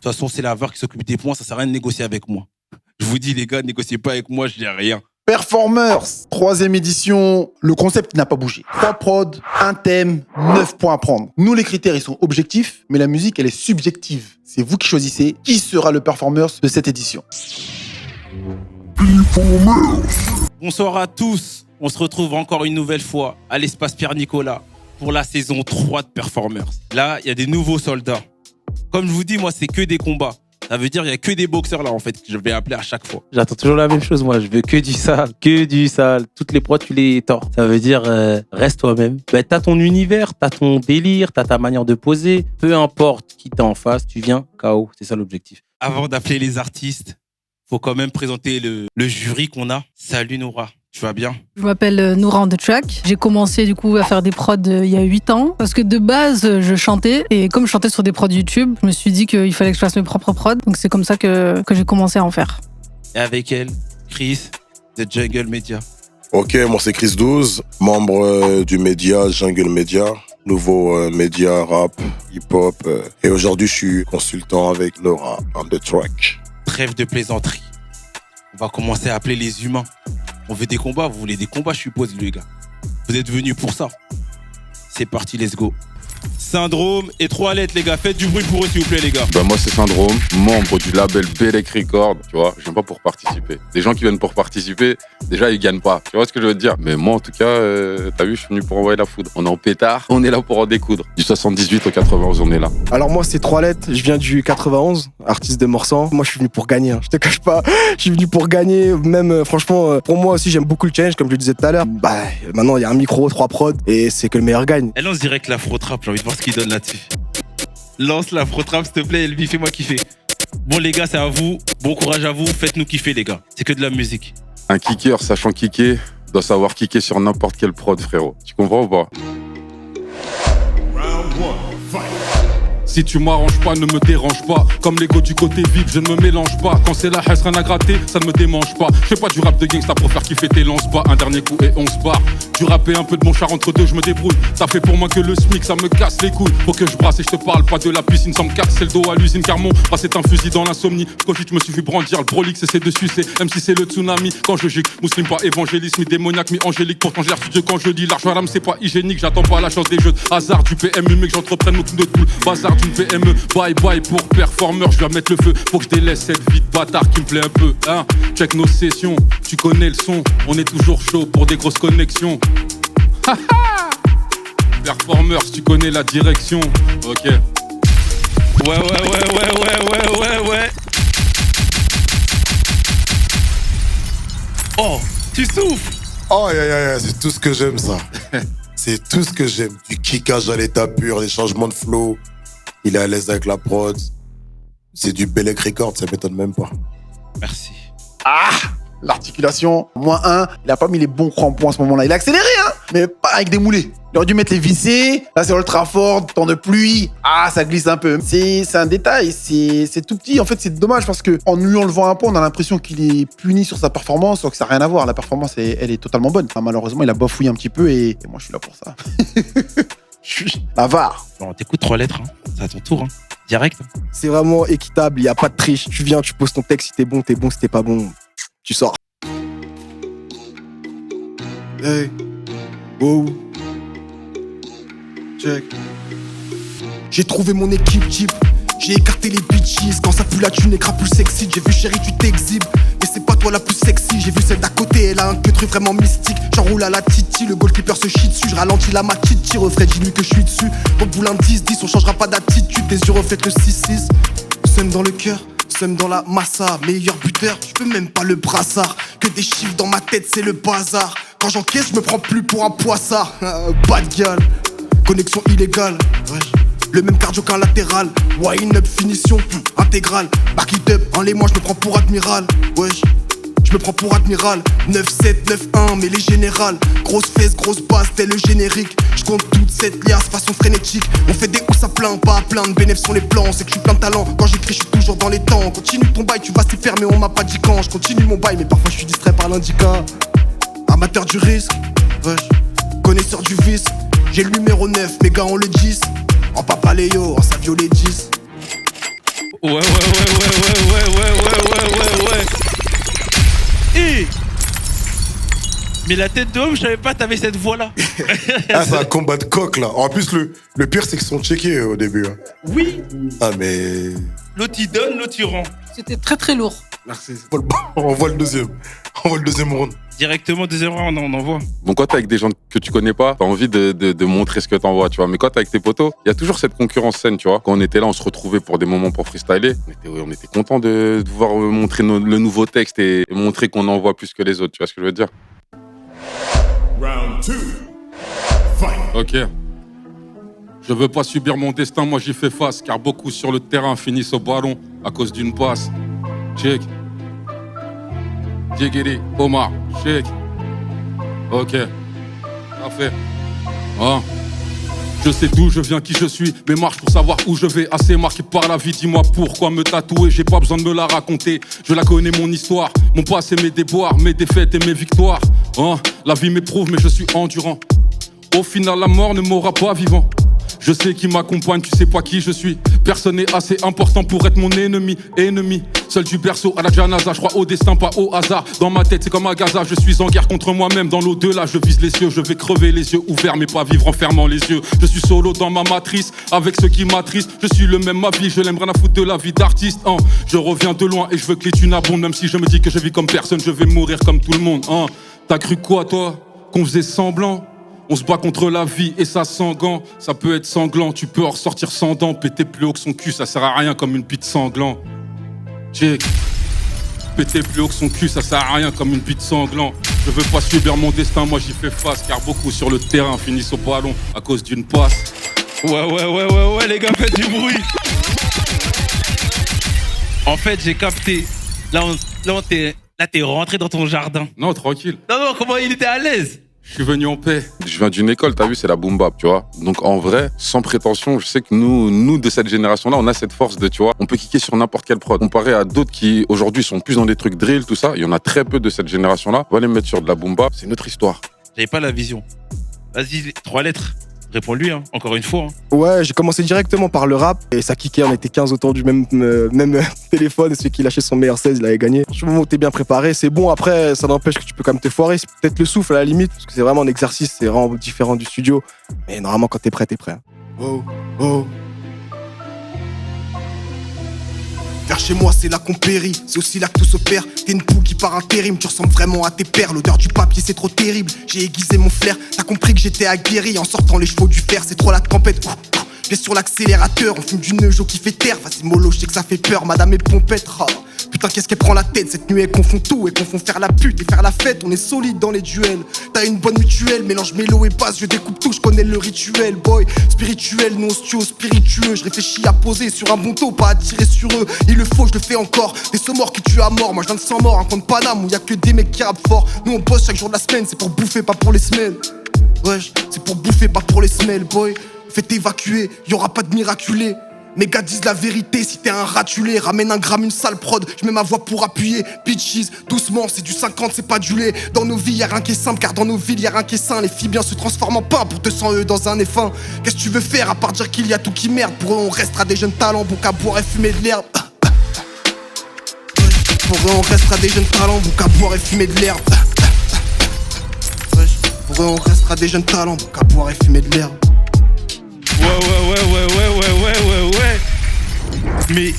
toute façon, c'est la VAR qui s'occupe des points, ça sert à rien de négocier avec moi. Je vous dis, les gars, négociez pas avec moi, je dis rien. Performers, 3e édition. Le concept n'a pas bougé. 3 prods, un thème, 9 points à prendre. Nous, les critères, ils sont objectifs, mais la musique, elle est subjective. C'est vous qui choisissez qui sera le Performers de cette édition. Bonsoir à tous. On se retrouve encore une nouvelle fois à l'espace Pierre-Nicolas pour la saison 3 de Performers. Là, il y a des nouveaux soldats. Comme je vous dis, moi, c'est que des combats. Ça veut dire qu'il n'y a que des boxeurs là, en fait, que je vais appeler à chaque fois. J'attends toujours la même chose, moi. Je veux que du sale, que du sale. Toutes les prods, tu les tords. Ça veut dire, reste toi-même. Ben, t'as ton univers, t'as ton délire, t'as ta manière de poser. Peu importe qui t'es en face, tu viens KO. C'est ça l'objectif. Avant d'appeler les artistes, faut quand même présenter le jury qu'on a. Salut Noura, tu vas bien? Je m'appelle Noura on the track. J'ai commencé du coup à faire des prods il y a 8 ans parce que de base je chantais et comme je chantais sur des prods YouTube, je me suis dit qu'il fallait que je fasse mes propres prods. Donc c'est comme ça que j'ai commencé à en faire. Et avec elle, Chris de Jungle Media. Ok, moi c'est Chris 12, membre du média Jungle Media, nouveau média rap, hip-hop. Et aujourd'hui je suis consultant avec Noura on the track. Trêve de plaisanterie. On va commencer à appeler les humains. On veut des combats, vous voulez des combats, je suppose, les gars. Vous êtes venus pour ça. C'est parti, let's go. Syndrome et 3 lettres, les gars. Faites du bruit pour eux, s'il vous plaît, les gars. Ben moi, c'est Syndrome, membre du label Belek Record. Tu vois, je viens pas pour participer. Des gens qui viennent pour participer, déjà, ils gagnent pas. Tu vois ce que je veux te dire? Mais moi, en tout cas, t'as vu, je suis venu pour envoyer la foudre. On est en pétard, on est là pour en découdre. Du 78 au 91, on est là. Alors moi, c'est 3 lettres. Je viens du 91, artiste de Morsan. Moi, je suis venu pour gagner. Hein. Je te cache pas. Je suis venu pour gagner. Même, franchement, pour moi aussi, j'aime beaucoup le challenge, comme je le disais tout à l'heure. Bah, maintenant, il y a un micro, 3 prods, et c'est que le meilleur gagne. Elle lance direct l'afro-trap, j'ai envie de voir ce qu'il donne là-dessus. Lance l'afro-trap, s'il te plaît, Elvi, fais-moi kiffer. Bon, les gars, c'est à vous. Bon courage à vous. Faites-nous kiffer, les gars. C'est que de la musique. Un kicker, sachant kicker, doit savoir kicker sur n'importe quel prod, frérot. Tu comprends ou pas? Si tu m'arranges pas, ne me dérange pas. Comme l'ego du côté vip, je ne me mélange pas. Quand c'est la haine, rien à gratter, ça ne me démange pas. Je fais pas du rap de gangsta pour faire kiffer tes lance-pas. Un dernier coup et on se barre. Du rap et un peu de mon char entre deux, je me débrouille. Ça fait pour moi que le SMIC, ça me casse les couilles. Faut que je brasse et je te parle pas de la piscine, ça me casse, c'est le dos à l'usine. Car mon bras c'est un fusil dans l'insomnie. Quand je me suis vu brandir, le brolic c'est de sucer. Même si c'est le tsunami, quand je gicle, musulman pas évangéliste, mi démoniaque, mi angélique. Pourtant j'ai l'air studieux quand je dis l'argent haram, c'est pas hygiénique. J'attends pas la chance des jeux de hasard du PMU, mais que j'entreprenne aucune de tout le bazar d'une PME. Bye bye pour Performers, je vais mettre le feu. Faut que je délaisse cette vie de bâtard qui me plaît un peu, hein. Check nos sessions, tu connais le son. On est toujours chaud pour des grosses connexions. Performers, tu connais la direction. Ok. Ouais. Oh, tu souffles. Oh, c'est tout ce que j'aime, ça. C'est tout ce que j'aime. Du kickage à l'état pur, des changements de flow. Il est à l'aise avec la prod. C'est du Belek Record, ça m'étonne même pas. Merci. Ah, l'articulation, -1. Il a pas mis les bons crampons à ce moment-là. Il a accéléré, hein, mais pas avec des moulés. Il aurait dû mettre les vissés. Là, c'est ultra fort, temps de pluie. Ah, ça glisse un peu. C'est un détail, c'est tout petit. En fait, c'est dommage parce que en lui enlevant un point, on a l'impression qu'il est puni sur sa performance, alors que ça n'a rien à voir. La performance, elle est totalement bonne. Enfin, malheureusement, il a bafouillé un petit peu et moi, je suis là pour ça. Je suis la VAR. Bon, t'écoutes 3 lettres, hein. C'est à ton tour, hein. Direct. C'est vraiment équitable, il n'y a pas de triche. Tu viens, tu poses ton texte, si t'es bon, si t'es pas bon, tu sors. Hey, wow, check. J'ai trouvé mon équipe type, j'ai écarté les bitches. Quand ça pue la thune, écras plus sexy. J'ai vu chérie, tu t'exhibes, mais c'est pas toi la plus sexy. J'ai vu celle d'à côté, elle a un que truc vraiment mystique. J'enroule à la titi, le goalkeeper se chie dessus. Je ralentis la matite, tire au frais, dis-lui que je suis dessus. Ton boulin 10-10, on changera pas d'attitude. Tes yeux reflètent le 6-6. Sème dans le cœur, sème dans la massa. Meilleur buteur, je peux même pas le brassard. Que des chiffres dans ma tête, c'est le bazar. Quand j'encaisse, je me prends plus pour un poissard. Pas de gueule, connexion illégale. Ouais. Le même cardio qu'un latéral. Wine up, finition intégrale. Back it up, en les mois, je me prends pour admiral. Wesh, je me prends pour admiral. 9-7, 9-1, mais les générales. Grosse fesse, grosse base, tel le générique. Je compte toute cette liasse façon frénétique. On fait des hauts à plein, pas à plaindre. Bénéf sont les plans, c'est que je suis plein de talent. Quand j'écris, je suis toujours dans les temps. Continue ton bail, tu vas s'y faire, mais on m'a pas dit quand. Je continue mon bail, mais parfois je suis distrait par l'indicat. Amateur du risque, wesh, connaisseur du vice. J'ai le numéro 9, mes gars ont le 10. En papaléo, en savio les 10. Ouais. Mais la tête de homme, je savais pas, t'avais cette voix-là. Ah, c'est un combat de coq, là. En plus, le pire, c'est qu'ils sont checkés au début. Hein. Oui. Ah, mais... L'autre il donne, l'autre il rend. C'était très très lourd. Merci. On voit le deuxième. On voit le deuxième round. Directement, deuxième round, on envoie. Bon, quand t'es avec des gens que tu connais pas, t'as envie de montrer ce que t'envoies, tu vois. Mais quand t'es avec tes potos, il y a toujours cette concurrence saine, tu vois. Quand on était là, on se retrouvait pour des moments pour freestyler. On était contents de pouvoir montrer le nouveau texte et montrer qu'on envoie plus que les autres, tu vois ce que je veux dire. Round 2. Fight. Ok. Je veux pas subir mon destin, moi j'y fais face, car beaucoup sur le terrain finissent au ballon à cause d'une passe. Check. Diegiri, Omar, check. Ok. Parfait. Hein. Je sais d'où je viens, qui je suis, mes marches pour savoir où je vais. Assez marqué par la vie, dis-moi pourquoi me tatouer. J'ai pas besoin de me la raconter, je la connais mon histoire. Mon passé, mes déboires, mes défaites et mes victoires. Hein. La vie m'éprouve mais je suis endurant. Au final la mort ne m'aura pas vivant. Je sais qui m'accompagne, tu sais pas qui je suis. Personne n'est assez important pour être mon ennemi. Seul du berceau à la janaza, je crois au destin, pas au hasard. Dans ma tête c'est comme un Gaza, je suis en guerre contre moi-même. Dans l'au-delà, je vise les cieux, je vais crever les yeux ouverts mais pas vivre en fermant les yeux. Je suis solo dans ma matrice, avec ceux qui m'attristent. Je suis le même, ma vie, je l'aime rien à foutre de la vie d'artiste. Je reviens de loin et je veux que les thunes abondent. Même si je me dis que je vis comme personne, je vais mourir comme tout le monde. T'as cru quoi toi, qu'on faisait semblant? On se bat contre la vie et ça sans gants. Ça peut être sanglant, tu peux en ressortir sans dents. Péter plus haut que son cul, ça sert à rien comme une pite sanglant. Check. Péter plus haut que son cul, ça sert à rien comme une pite sanglant. Je veux pas subir mon destin, moi j'y fais face. Car beaucoup sur le terrain finissent au ballon à cause d'une passe. Ouais, les gars, faites du bruit. En fait, j'ai capté. Là, t'es rentré dans ton jardin. Non, tranquille. Non, comment il était à l'aise. Je suis venu en paix. Je viens d'une école, t'as vu, c'est la boom bap, tu vois. Donc en vrai, sans prétention, je sais que nous de cette génération-là, on a cette force de, tu vois, on peut kicker sur n'importe quelle prod. Comparé à d'autres qui aujourd'hui sont plus dans des trucs drill, tout ça, il y en a très peu de cette génération-là. On va les mettre sur de la boom bap, c'est notre histoire. J'avais pas la vision. Vas-y, 3 lettres. Réponds-lui, hein, encore une fois. Ouais, j'ai commencé directement par le rap et ça kickait, on était 15 autour du même téléphone et celui qui lâchait son meilleur 16, il avait gagné. Du moment où t'es bien préparé, c'est bon. Après, ça n'empêche que tu peux quand même te foirer. C'est peut-être le souffle à la limite, parce que c'est vraiment un exercice, c'est vraiment différent du studio. Mais normalement, quand t'es prêt, t'es prêt. Oh. Vers chez moi, c'est là qu'on périt, c'est aussi là que tout s'opère. T'es une poule qui part intérim, tu ressembles vraiment à tes pères. L'odeur du papier, c'est trop terrible. J'ai aiguisé mon flair, t'as compris que j'étais aguerri. En sortant les chevaux du fer, c'est trop la tempête. J'ai sur l'accélérateur, on fume du Neujo qui fait terre. Vas-y mollo, je sais que ça fait peur, madame est pompette. Putain, qu'est-ce qu'elle prend la tête, cette nuit elle confond tout. Elle confond faire la pute et faire la fête, on est solide dans les duels. T'as une bonne mutuelle, mélange mélo et basse, je découpe tout, je connais le rituel. Boy, spirituel, nous osteo spiritueux. Je réfléchis à poser sur un bon taux, pas à tirer sur eux. Il le faut, je le fais encore, des morts qui tuent à mort. Moi je viens de 100 morts, un compte Paname où y'a que des mecs qui rappent fort. Nous on bosse chaque jour de la semaine, c'est pour bouffer, pas pour les semaines. Wesh, c'est pour bouffer, pas pour les semelles, boy. Faites évacuer, y'aura pas de miraculé. Mes gars disent la vérité, si t'es un ratulé, ramène un gramme, une sale prod, je mets ma voix pour appuyer. Bitches, doucement, c'est du 50, c'est pas du lait. Dans nos vies, y'a rien qui est simple, car dans nos villes, y'a rien qui est sain. Les filles bien se transforment en pain pour 200 € dans un F1. Qu'est-ce que tu veux faire à part dire qu'il y a tout qui merde? Pour eux, on restera des jeunes talents, bon qu'à boire et fumer de l'herbe. Pour eux, on restera des jeunes talents, bon qu'à boire et fumer de l'herbe. Pour eux, on restera des jeunes talents, bon qu'à boire et fumer de l'herbe. Ouais. Mais,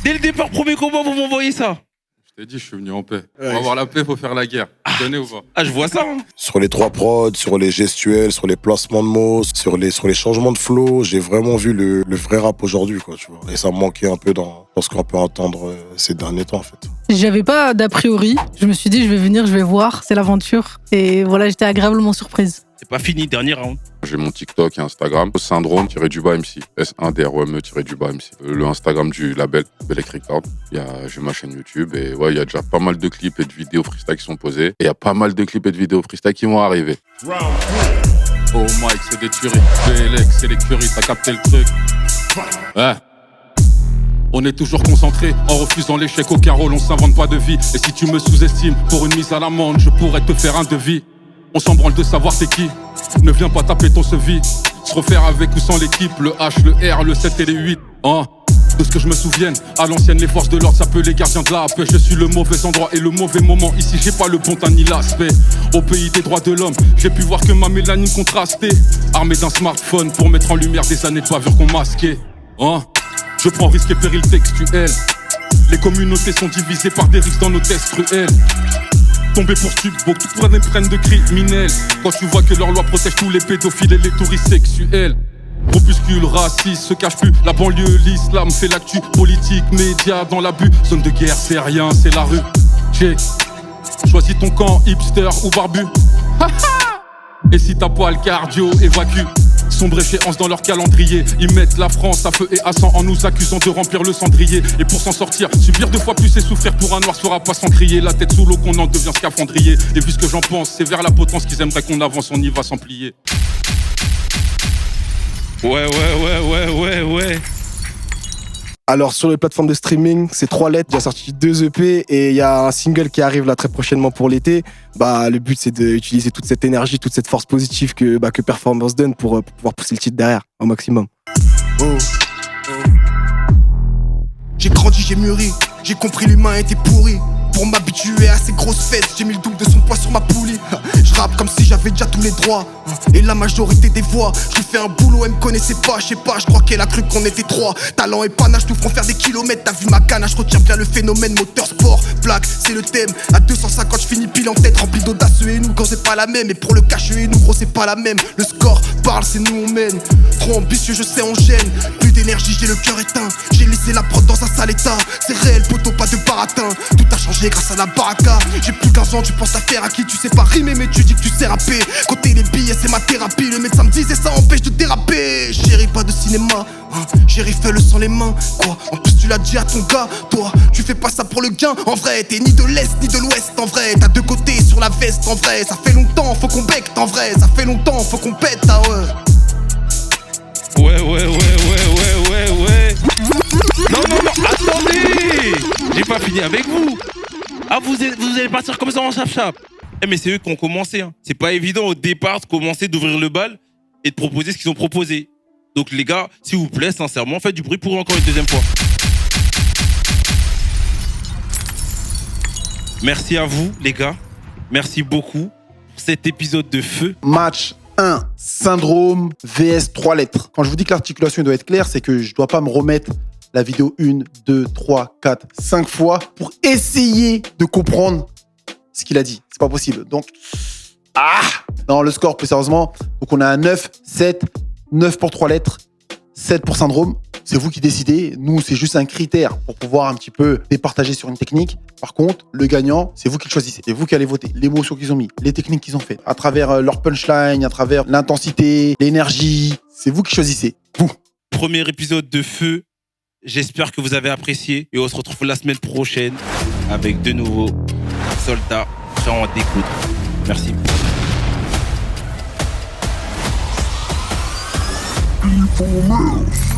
dès le départ, premier combat, vous m'envoyez ça. Je t'ai dit, je suis venu en paix. Pour avoir la paix, faut faire la guerre. Tu connais ou pas? Ah, je vois ça. Hein. Sur les 3 prods, sur les gestuels, sur les placements de mots, sur les changements de flow, j'ai vraiment vu le vrai rap aujourd'hui, quoi, tu vois. Et ça me manquait un peu dans ce qu'on peut entendre ces derniers temps, en fait. J'avais pas d'a priori. Je me suis dit, je vais venir, je vais voir, c'est l'aventure. Et voilà, j'étais agréablement surprise. C'est pas fini, dernier round. J'ai mon TikTok et Instagram, syndrome-MC, S1DROME-MC. Le Instagram du label Belek Record. J'ai ma chaîne YouTube et ouais, il y a déjà pas mal de clips et de vidéos freestyle qui sont posés. Et il y a pas mal de clips et de vidéos freestyle qui vont arriver. Round 3. Oh Mike, c'est des tueries. Belek, c'est l'écurie, t'as capté le truc. Ouais. On est toujours concentré, en refusant l'échec au carreau, on s'invente pas de vie. Et si tu me sous-estimes, pour une mise à l'amende, je pourrais te faire un devis. On s'en branle de savoir t'es qui. Ne viens pas taper ton sevi. Se refaire avec ou sans l'équipe, le H, le R, le 7 et les 8. De ce que je me souvienne, à l'ancienne, les forces de l'ordre s'appellent les gardiens de la paix. Je suis le mauvais endroit et le mauvais moment. Ici, j'ai pas le bon teint ni l'aspect. Au pays des droits de l'homme, j'ai pu voir que ma mélanine contrastait. Armé d'un smartphone pour mettre en lumière des années de bavure qu'on masquait. Hein? Je prends risque et péril textuel. Les communautés sont divisées par des risques dans nos tests cruels. Tombés pour stupes, beaucoup prennent de criminels. Quand tu vois que leur loi protège tous les pédophiles et les touristes sexuels. Groupuscule raciste, se cache plus. La banlieue, l'islam fait l'actu. Politique, médias dans l'abus. Zone de guerre, c'est rien, c'est la rue. J'ai choisi ton camp, hipster ou barbu. Et si t'as pas le cardio, évacue. Sombre échéance dans leur calendrier. Ils mettent la France à feu et à sang en nous accusant de remplir le cendrier. Et pour s'en sortir, subir 2 fois plus et souffrir pour un noir sera pas sans crier. La tête sous l'eau qu'on en devient scaphandrier. Et vu ce que j'en pense, c'est vers la potence qu'ils aimeraient qu'on avance, on y va sans plier. Ouais. Alors sur les plateformes de streaming, c'est 3 lettres, j'ai sorti 2 EP et il y a un single qui arrive là très prochainement pour l'été. Le but c'est d'utiliser toute cette énergie, toute cette force positive que Performance donne pour pouvoir pousser le titre derrière au maximum. J'ai grandi, j'ai mûri, j'ai compris l'humain était pourri. Pour m'habituer à ces grosses fesses, j'ai mis le double de son poids sur ma poulie. Je rappe comme si j'avais déjà tous les droits. Et la majorité des voix, j'ai fait un boulot, elle me connaissait pas, je sais pas, je crois qu'elle a cru qu'on était 3. Talent et panache nous feront faire des kilomètres. T'as vu ma canne, je retiens bien le phénomène. Moteur sport, black, c'est le thème. À 250, je finis pile en tête, rempli d'audace et nous, quand c'est pas la même. Et pour le cash et nous, gros, c'est pas la même. Le score parle, c'est nous on mène. Trop ambitieux, je sais, on gêne. Plus d'énergie, j'ai le cœur éteint. J'ai laissé la prod dans un sale état. C'est réel, poteau, pas de baratin. Tout a changé grâce à la baraka. J'ai plus 15 ans, tu penses à faire à qui? Tu sais pas rimer, mais tu dis que tu sais rapper. Côté les billets, c'est ma thérapie. Le médecin me disait ça empêche de déraper. Chérie, pas de cinéma, chérie, fais-le sans les mains. Quoi? En plus, tu l'as dit à ton gars. Toi, tu fais pas ça pour le gain. En vrai, t'es ni de l'Est ni de l'Ouest. En vrai, t'as 2 côtés sur la veste. En vrai, ça fait longtemps, faut qu'on becte. En vrai, ça fait longtemps, faut qu'on pète. Ah ouais. Ouais. Non, attendez! J'ai pas fini avec vous. Ah, vous allez partir comme ça en chap-chap. Mais c'est eux qui ont commencé. Hein. C'est pas évident au départ de commencer, d'ouvrir le bal et de proposer ce qu'ils ont proposé. Donc les gars, s'il vous plaît, sincèrement, faites du bruit pour eux encore une deuxième fois. Merci à vous, les gars. Merci beaucoup pour cet épisode de feu. Match 1, syndrome VS 3 lettres. Quand je vous dis que l'articulation doit être claire, c'est que je dois pas me remettre la vidéo 1, 2, 3, 4, 5 fois pour essayer de comprendre ce qu'il a dit. C'est pas possible. Donc, non, le score, plus sérieusement. Donc, on a un 9, 7, 9 pour 3 lettres, 7 pour syndrome. C'est vous qui décidez. Nous, c'est juste un critère pour pouvoir un petit peu départager sur une technique. Par contre, le gagnant, c'est vous qui le choisissez. C'est vous qui allez voter. L'émotion qu'ils ont mis, les techniques qu'ils ont faites, à travers leur punchline, à travers l'intensité, l'énergie. C'est vous qui choisissez. Vous. Premier épisode de feu. J'espère que vous avez apprécié. Et on se retrouve la semaine prochaine avec de nouveaux soldats prêts à en découdre. Merci. Informers.